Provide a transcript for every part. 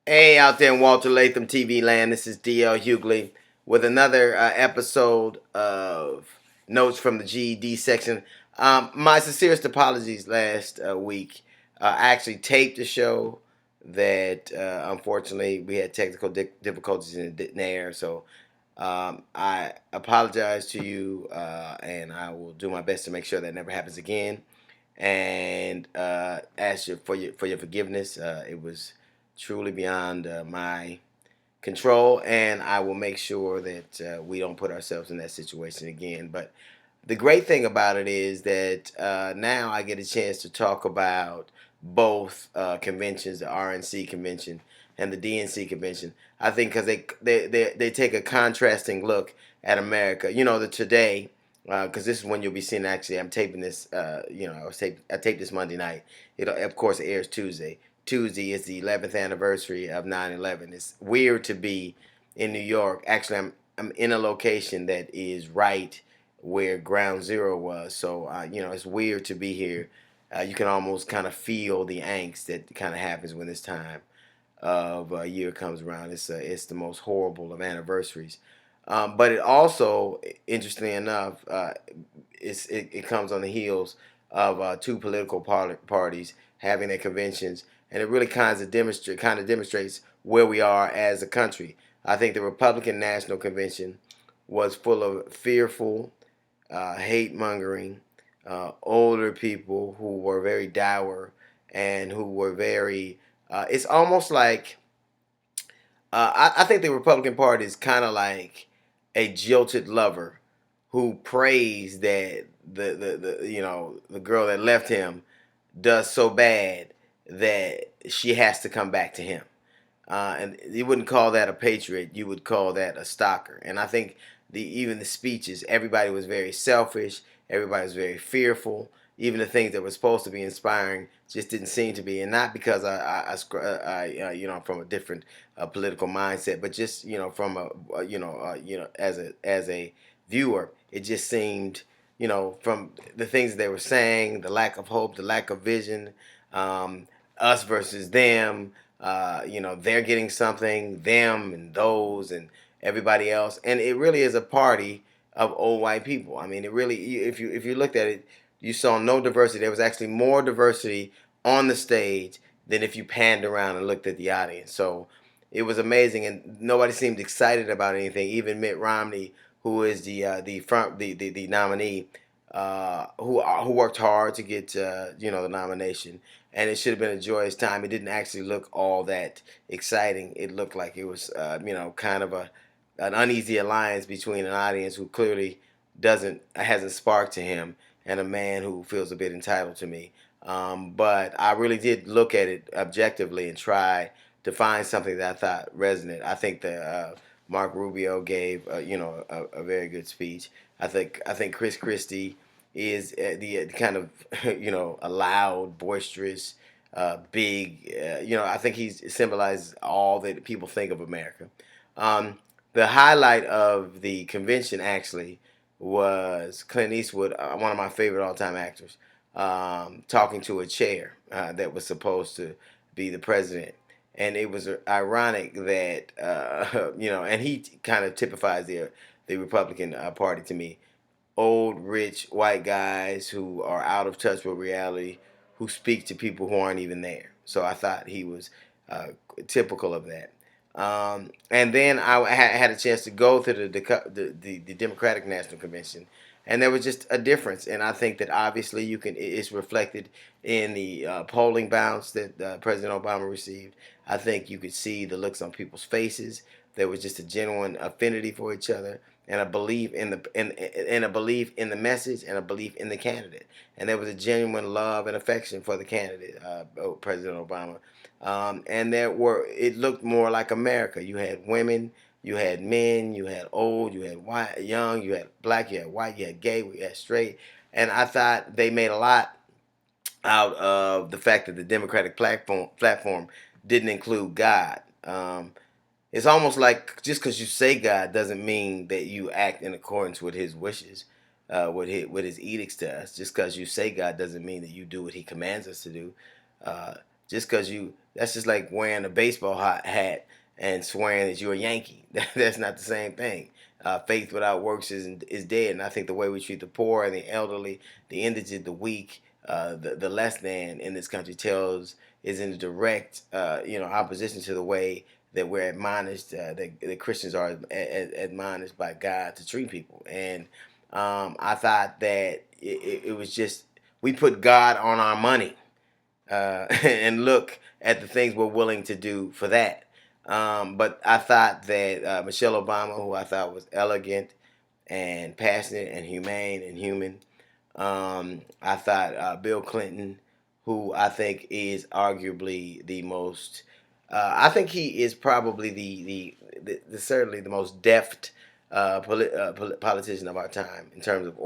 Hey, out there in Walter Latham TV land, this is D.L. Hughley with another episode of Notes from the G.E.D section. My sincerest apologies last week. I actually taped a show that unfortunately we had technical difficulties and it didn't air. So I apologize to you and I will do my best to make sure that never happens again. And ask you for your forgiveness. It was truly beyond my control, and I will make sure that we don't put ourselves in that situation again. But the great thing about it is that now I get a chance to talk about both conventions, the RNC convention and the DNC convention. I think because they take a contrasting look at America. You know, the today, because this is when you'll be seeing. Actually, I'm taping this. I taped this Monday night. It of course airs Tuesday. Tuesday is the 11th anniversary of 9/11. It's weird to be in New York. Actually, I'm in a location that is right where Ground Zero was. So it's weird to be here. You can almost kind of feel the angst that kind of happens when this time of year comes around. It's the most horrible of anniversaries. But it also, interestingly enough, it comes on the heels of two political parties having their conventions, and it really kind of demonstrates where we are as a country. I think the Republican National Convention was full of fearful, hate mongering, older people who were very dour and who were very. It's almost like I think the Republican Party is kind of like a jilted lover who prays that the girl that left him does so bad that she has to come back to him. And you wouldn't call that a patriot. You would call that a stalker. And I think even the speeches, everybody was very selfish. Everybody was very fearful. Even the things that were supposed to be inspiring just didn't seem to be. And not because I'm from a different political mindset, but just from as a viewer, it just seemed from the things they were saying, the lack of hope, the lack of vision, us versus them. They're getting something, them and those and everybody else, and it really is a party of old white people. I mean, it really, if you looked at it, you saw no diversity. There was actually more diversity on the stage than if you panned around and looked at the audience. So it was amazing, and nobody seemed excited about anything. Even Mitt Romney, who is the nominee, who worked hard to get the nomination, and it should have been a joyous time. It didn't actually look all that exciting. It looked like it was kind of an uneasy alliance between an audience who clearly doesn't hasn't sparked to him and a man who feels a bit entitled to me. But I really did look at it objectively and try to find something that I thought resonant. I think that Mark Rubio gave a very good speech. I think Chris Christie is the kind of a loud, boisterous, big. I think he symbolizes all that people think of America. Um, the highlight of the convention actually was Clint Eastwood, one of my favorite all-time actors, talking to a chair that was supposed to be the president. And it was ironic that and he kind of typifies the Republican Party to me. Old, rich, white guys who are out of touch with reality, who speak to people who aren't even there. So I thought he was typical of that. And then I had a chance to go to the Democratic National Convention, and there was just a difference. And I think that obviously it's reflected in the polling bounce that President Obama received. I think you could see the looks on people's faces. There was just a genuine affinity for each other and a belief in a belief in the message and a belief in the candidate. And there was a genuine love and affection for the candidate, President Obama. And it looked more like America. You had women, you had men, you had old, you had white, young, you had black, you had white, you had gay, you had straight. And I thought they made a lot out of the fact that the Democratic platform didn't include God. It's almost like just because you say God doesn't mean that you act in accordance with His wishes, with his edicts to us. Just because you say God doesn't mean that you do what He commands us to do. Just because That's just like wearing a baseball hat and swearing that you're a Yankee. That's not the same thing. Faith without works is dead. And I think the way we treat the poor and the elderly, the indigent, the weak, the less than in this country is in direct opposition to the way that we're admonished, that Christians are admonished by God to treat people. And I thought that it was just, we put God on our money, and look at the things we're willing to do for that. But I thought that Michelle Obama, who I thought was elegant and passionate and humane and human, I thought Bill Clinton, who I think is arguably the most, I think he is probably the certainly the most deft politician of our time in terms of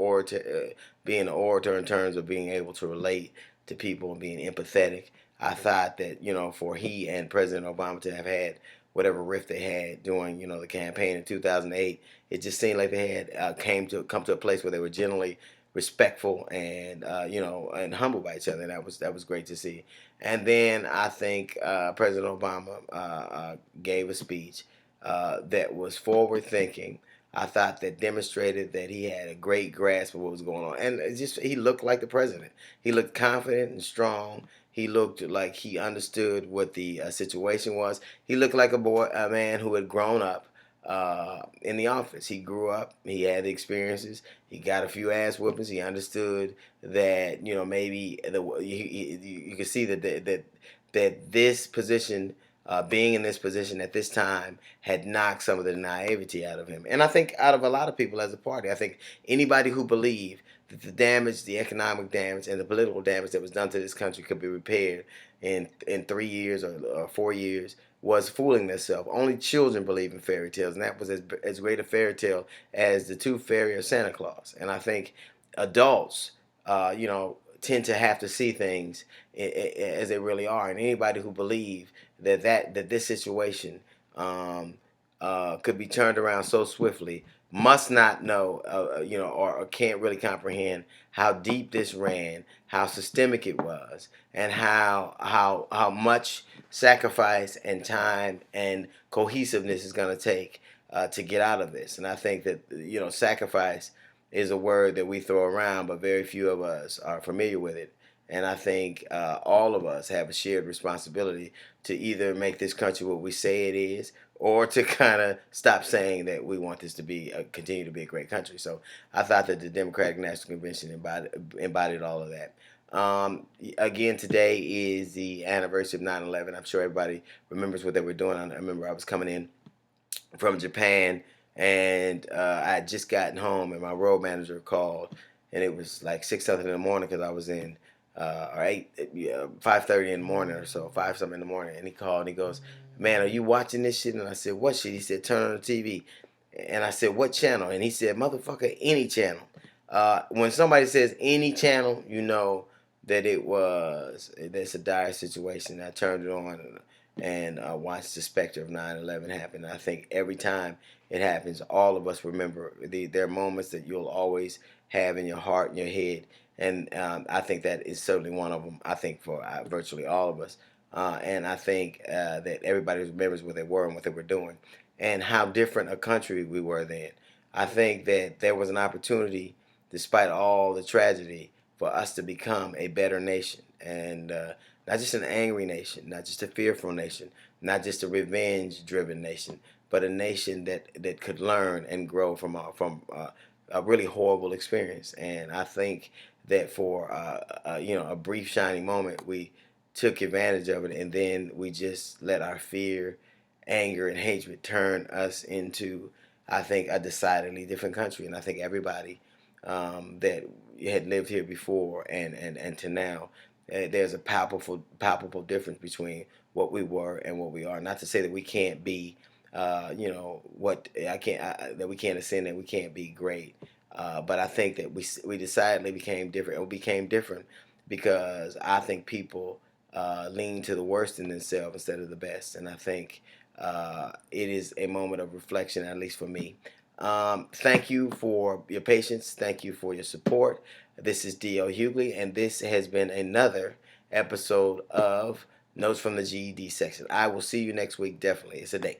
being an orator, in terms of being able to relate to people and being empathetic. I thought that for he and President Obama to have had whatever rift they had during the campaign in 2008, it just seemed like they had come to a place where they were generally respectful and and humble by each other. And that was great to see. And then I think President Obama gave a speech that was forward thinking. I thought that demonstrated that he had a great grasp of what was going on, and he looked like the president. He looked confident and strong. He looked like he understood what the situation was. He looked like a man who had grown up in the office. He grew up. He had the experiences. He got a few ass whoopings. He understood that maybe you could see that this position, being in this position at this time, had knocked some of the naivety out of him. And I think out of a lot of people as a party, I think anybody who believed that the damage, the economic damage, and the political damage that was done to this country could be repaired in 3 years or 4 years was fooling themselves. Only children believe in fairy tales, and that was as great a fairy tale as the Tooth Fairy or Santa Claus. And I think adults, tend to have to see things as they really are. And anybody who believes that this situation could be turned around so swiftly must not know, or can't really comprehend how deep this ran, how systemic it was, and how much sacrifice and time and cohesiveness is going to take to get out of this. And I think that sacrifice is a word that we throw around, but very few of us are familiar with it. And I think all of us have a shared responsibility to either make this country what we say it is, or to kind of stop saying that we want this to be continue to be a great country. So I thought that the Democratic National Convention embodied all of that. Again, today is the anniversary of 9/11. I'm sure everybody remembers what they were doing. I remember I was coming in from Japan, and I had just gotten home, and my road manager called, and it was like 6 something in the morning because I was in or 5:30 in the morning or so, 5 something in the morning, and he called and he goes, "Man, are you watching this shit?" And I said, "What shit?" He said, "Turn on the TV." And I said, "What channel?" And he said, "Motherfucker, any channel." When somebody says any channel, you know that that's a dire situation. I turned it on and watched the specter of 9/11 happen. I think every time it happens, all of us remember there are moments that you'll always have in your heart and your head. And I think that is certainly one of them, I think, for virtually all of us. And I think that everybody remembers what they were and what they were doing and how different a country we were then. I think that there was an opportunity, despite all the tragedy, for us to become a better nation. And not just an angry nation, not just a fearful nation, not just a revenge-driven nation, but a nation that could learn and grow from a really horrible experience. And I think that for a brief shining moment, we took advantage of it, and then we just let our fear, anger, and hatred turn us into, I think, a decidedly different country. And I think everybody that had lived here before and to now, there's a palpable difference between what we were and what we are. Not to say that we can't be, what I can't that we can't ascend, that we can't be great. But I think that we decidedly became different. And we became different because I think people lean to the worst in themselves instead of the best. And I think it is a moment of reflection, at least for me. Thank you for your patience. Thank you for your support. This is D.L. Hughley, and this has been another episode of Notes from the GED section. I will see you next week. Definitely. It's a date.